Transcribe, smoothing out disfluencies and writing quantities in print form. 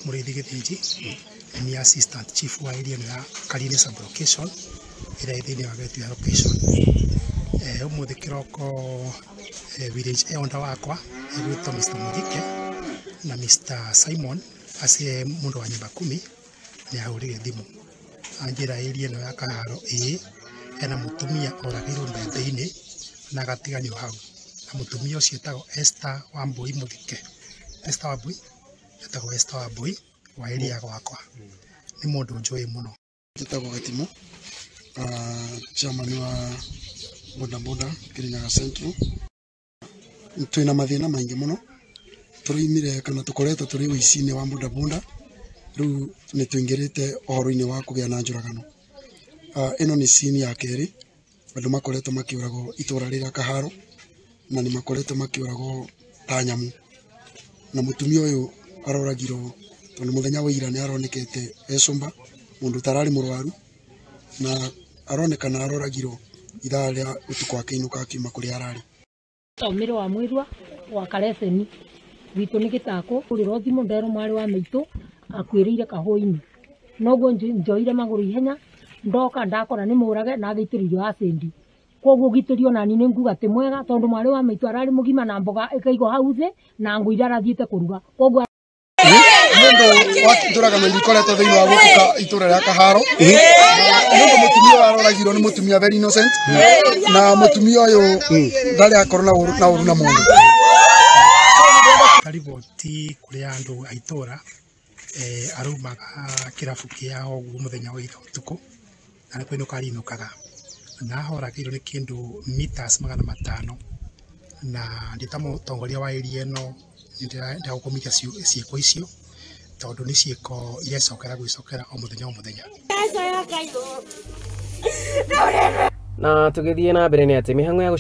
Muriithi Githinji ni assistant chief wa area ya Karine sub-location ira ithini wa Getu ya location. Umuthi kiroko village elder wakwa egwitwo Mr. Muugite na Mr. Simon ase mundu wa nyumba 10 ni ahurire thimu anjira area ya Kaharo ena mutumia oragirwo mbembe-ini na gatiganio hau na mutumia ucio etagwo Esther Wambui Muthike. Esther Wambui etagwo Esther Wambui wa area gwakwa ni mundu njui muno. Njitagwo Gatimu chairman wa bodaboda Kirinyaga Central. Twina mathina maingi muno turimire kana tukoretwo turi wici-ini wa bodaboda riu ni tuingirite ohoro-ini wa kugia na njuragano. Ino ni scene ya keri andu makoretwo makiuragwo itura rira Kaharo na ni makoretwo makiuragwo ta nyamu na mutumia uyu aroragirwo tondu muthenya wa ira ni aronekete ecumba mundu tarari murwaru na aronekana aroragirwo ithaa ria utuku akiinuka akiuma kuri arari. Taumire wa mwirwa wa kareseni witu ni gitako kuri rothimo ndero mari wa meitu akwirire kahoi-ini noguo njoire maguru ihenya ndoka ndakora ni murage na agitiririo acendi koguo gitirio na ni nguga ti mwega tondu mari wa meitu arari mugima na mboga ikaigo hauze na nguira arathiite kuruga koguo mundu waturaga na ndikoretwo thiini wa gutuka itura ria Kaharo mundu mutumia aroragirwo ni mutumia very innocent na mutumia uyu ndari akorwo na uru na mundu kariboti kuri andu aitora arumaga kirabu kiao muthenya wa ira utuku na kwino karinukaga na horagirwo ni kindu meters 500 na nditamo tongoria wa area no ndia gukomithia ciiko icio tondu ni ciiko irecokera gwicokera o muthenya na tugithie na mbere ni ati mihango ya